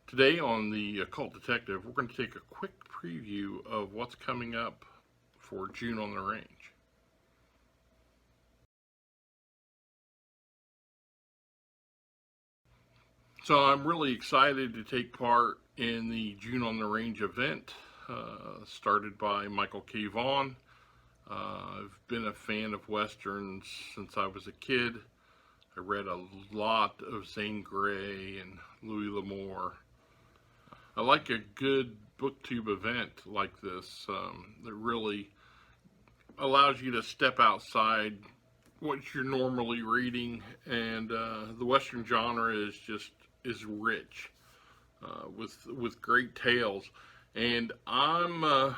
Today on the Occult Detective, we're going to take a quick preview of what's coming up for June on the Range. So I'm really excited to take part in the June on the Range event, started by Michael K. Vaughan. I've been a fan of Westerns since I was a kid. I read a lot of Zane Grey and Louis L'Amour. I like a good booktube event like this that really allows you to step outside what you're normally reading, and the Western genre is rich with great tales. And I'm a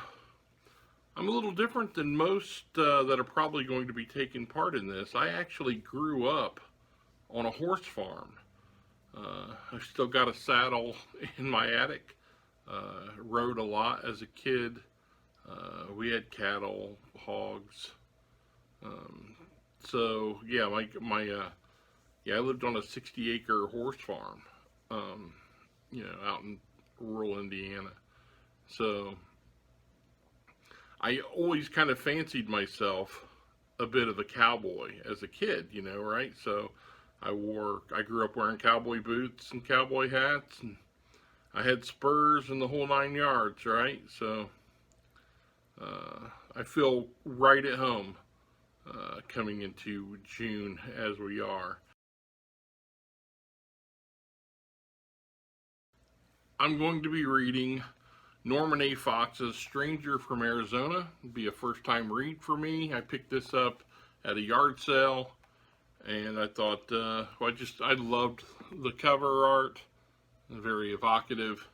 little different than most that are probably going to be taking part in this. I actually grew up on a horse farm. I've still got a saddle in my attic. Rode a lot as a kid. We had cattle, hogs. So yeah, I lived on a 60-acre horse farm. Out in rural Indiana. So I always kind of fancied myself a bit of a cowboy as a kid, right? So I grew up wearing cowboy boots and cowboy hats, and I had spurs and the whole 9 yards, right? So I feel right at home coming into June as we are. I'm going to be reading Norman A. Fox's Stranger from Arizona. It'll be a first time read for me. I picked this up at a yard sale, and I thought, I loved the cover art, very evocative,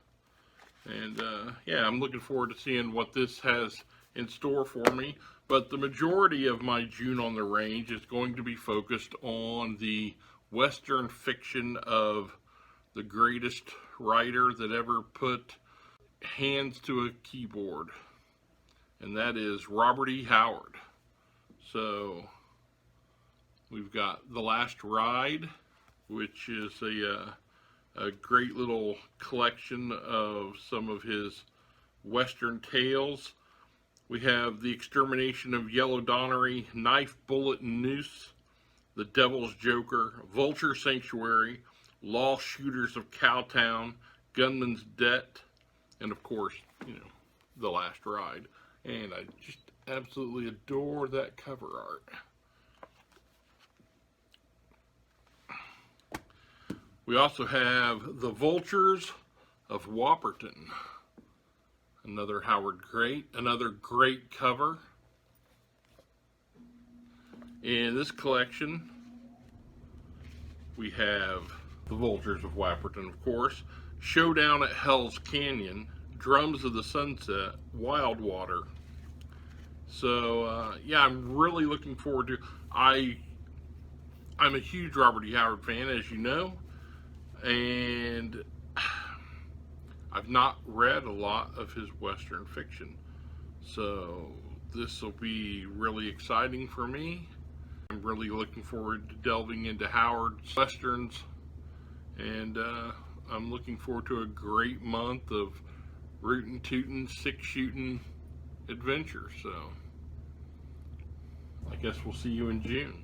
and I'm looking forward to seeing what this has in store for me. But the majority of my June on the Range is going to be focused on the Western fiction of the greatest writer that ever put hands to a keyboard, and that is Robert E. Howard. So we've got The Last Ride, which is a great little collection of some of his Western tales. We have The Extermination of Yellow Donnery, Knife, Bullet, and Noose, The Devil's Joker, Vulture Sanctuary, Lost Shooters of Cowtown, Gunman's Debt, and of course, The Last Ride. And I just absolutely adore that cover art. We also have The Vultures of Whopperton. Another Howard great, another great cover. In this collection, we have The Vultures of Whopperton, of course, Showdown at Hell's Canyon, Drums of the Sunset, Wild Water. So, I'm really looking forward to. I'm a huge Robert E. Howard fan, as you know, and I've not read a lot of his Western fiction, so this will be really exciting for me. I'm really looking forward to delving into Howard's Westerns, and I'm looking forward to a great month of rootin' tootin', six-shootin' adventure. So I guess we'll see you in June.